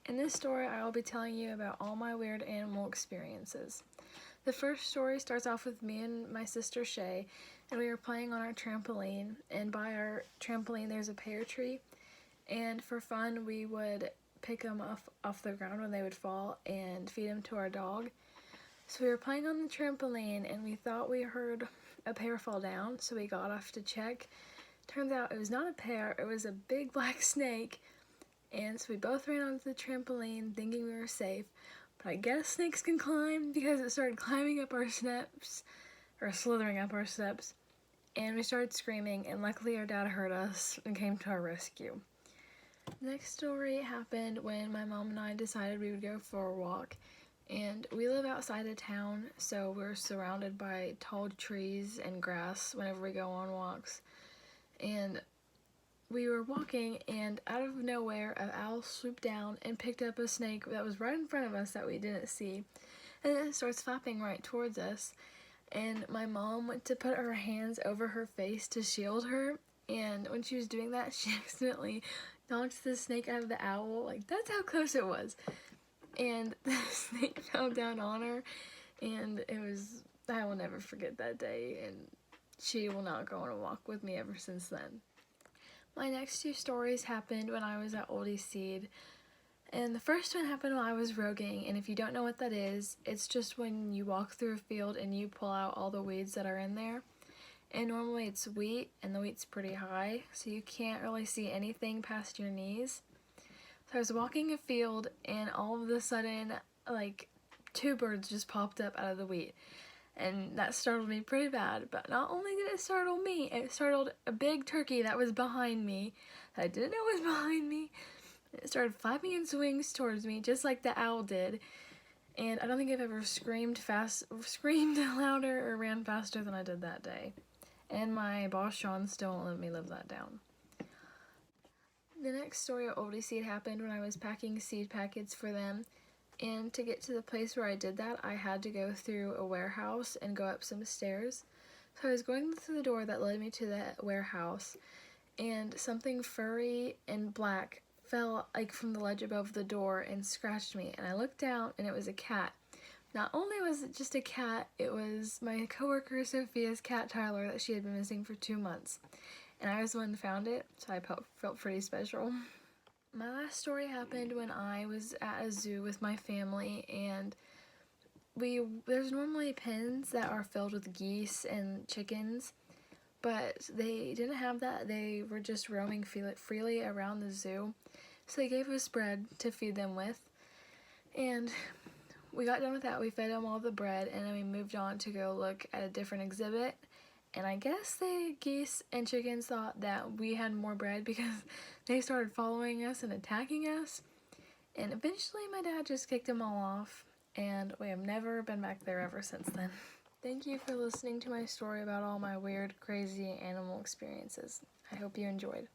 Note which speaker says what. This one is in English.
Speaker 1: In this story, I will be telling you about all my weird animal experiences. The first story starts off with me and my sister Shay, and we were playing on our trampoline, and by our trampoline there's a pear tree, and for fun we would pick them off the ground when they would fall and feed them to our dog. So we were playing on the trampoline and we thought we heard a pear fall down, so we got off to check. Turns out it was not a pear, it was a big black snake. And so we both ran onto the trampoline thinking we were safe, but I guess snakes can climb because it started climbing up our steps, or slithering up our steps, and we started screaming, and luckily our dad heard us and came to our rescue. The next story happened when my mom and I decided we would go for a walk, and we live outside of town, so we're surrounded by tall trees and grass whenever we go on walks. And we were walking, and out of nowhere, an owl swooped down and picked up a snake that was right in front of us that we didn't see. And then it starts flapping right towards us. And my mom went to put her hands over her face to shield her. And when she was doing that, she accidentally knocked the snake out of the owl. Like, that's how close it was. And the snake fell down on her. And I will never forget that day. And she will not go on a walk with me ever since then. My next two stories happened when I was at Oldie Seed, and the first one happened while I was roguing, and if you don't know what that is, it's just when you walk through a field and you pull out all the weeds that are in there, and normally it's wheat, and the wheat's pretty high, so you can't really see anything past your knees. So I was walking a field, and all of a sudden, like, two birds just popped up out of the wheat. And that startled me pretty bad, but not only did it startle me, it startled a big turkey that was behind me, that I didn't know was behind me. It started flapping its wings towards me, just like the owl did, and I don't think I've ever screamed louder or ran faster than I did that day. And my boss, Sean, still won't let me live that down. The next story at Oldie Seed happened when I was packing seed packets for them. And to get to the place where I did that, I had to go through a warehouse and go up some stairs. So I was going through the door that led me to the warehouse, and something furry and black fell like from the ledge above the door and scratched me. And I looked down and it was a cat. Not only was it just a cat, it was my coworker Sophia's cat Tyler that she had been missing for 2 months. And I was the one that found it, so I felt pretty special. My last story happened when I was at a zoo with my family, and there's normally pens that are filled with geese and chickens, but they didn't have that. They were just roaming freely around the zoo, so they gave us bread to feed them with, and we got done with that. We fed them all the bread, and then we moved on to go look at a different exhibit. And I guess the geese and chickens thought that we had more bread because they started following us and attacking us. And eventually my dad just kicked them all off, and we have never been back there ever since then. Thank you for listening to my story about all my weird, crazy animal experiences. I hope you enjoyed.